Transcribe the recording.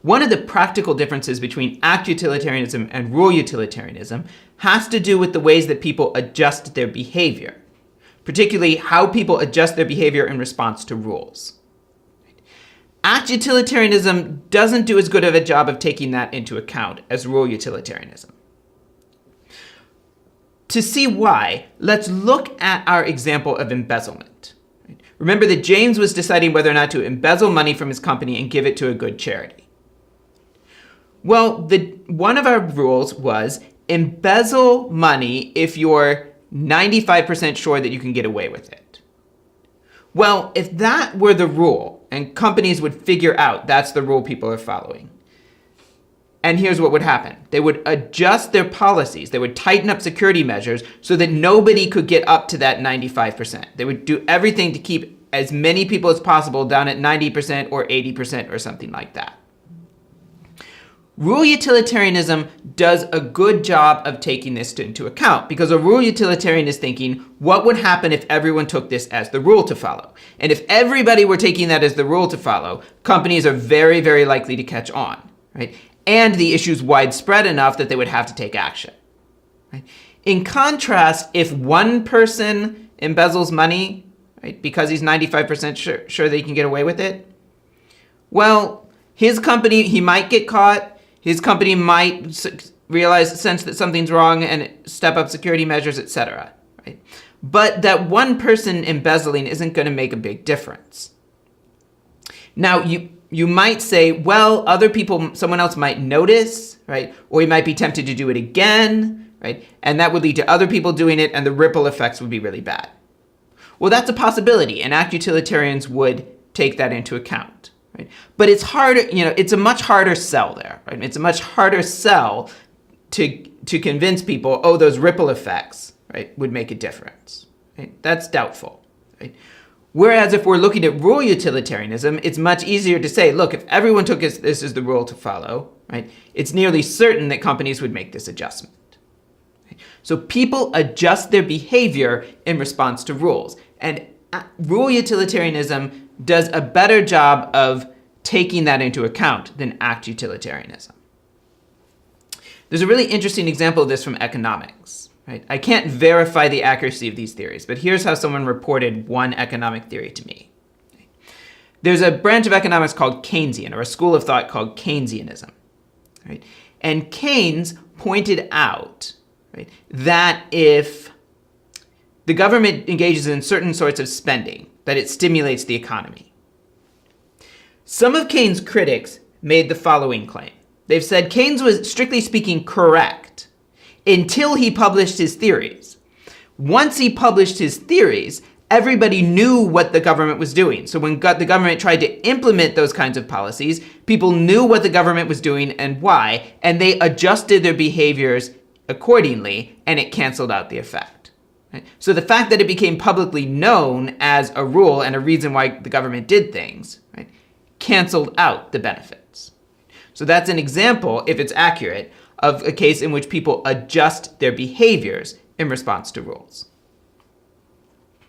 One of the practical differences between act utilitarianism and rule utilitarianism has to do with the ways that people adjust their behavior, particularly how people adjust their behavior in response to rules. Act utilitarianism doesn't do as good of a job of taking that into account as rule utilitarianism. To see why, let's look at our example of embezzlement. Remember that James was deciding whether or not to embezzle money from his company and give it to a good charity. Well, one of our rules was embezzle money if you're 95% sure that you can get away with it. Well, if that were the rule, and companies would figure out that's the rule people are following, and here's what would happen. They would adjust their policies. They would tighten up security measures so that nobody could get up to that 95%. They would do everything to keep as many people as possible down at 90% or 80% or something like that. Rule utilitarianism does a good job of taking this into account, because a rule utilitarian is thinking, what would happen if everyone took this as the rule to follow? And if everybody were taking that as the rule to follow, companies are very, very likely to catch on, right? And the issue's widespread enough that they would have to take action, right? In contrast, if one person embezzles money, right, because he's 95% sure that he can get away with it, well, his company, he might get caught. His company might sense that something's wrong and step up security measures, etc. Right? But that one person embezzling isn't going to make a big difference. Now, you might say, well, other people, someone else might notice, right? Or he might be tempted to do it again, right? And that would lead to other people doing it, and the ripple effects would be really bad. Well, that's a possibility, and act utilitarians would take that into account. Right? But it's harder, it's a much harder sell there, right? It's a much harder sell to convince people, oh, those ripple effects, right, would make a difference. Right? That's doubtful. Right? Whereas if we're looking at rule utilitarianism, it's much easier to say, look, if everyone took this as the rule to follow, right, it's nearly certain that companies would make this adjustment. Right? So people adjust their behavior in response to rules. And rule utilitarianism does a better job of taking that into account than act utilitarianism. There's a really interesting example of this from economics. Right? I can't verify the accuracy of these theories, but here's how someone reported one economic theory to me. There's a branch of economics called Keynesian, or a school of thought called Keynesianism. Right? And Keynes pointed out, right, that if the government engages in certain sorts of spending, that it stimulates the economy. Some of Keynes' critics made the following claim. They've said Keynes was, strictly speaking, correct until he published his theories. Once he published his theories, everybody knew what the government was doing. So when the government tried to implement those kinds of policies, people knew what the government was doing and why, and they adjusted their behaviors accordingly, and it canceled out the effect. Right? So the fact that it became publicly known as a rule and a reason why the government did things, right, canceled out the benefits. So that's an example, if it's accurate, of a case in which people adjust their behaviors in response to rules.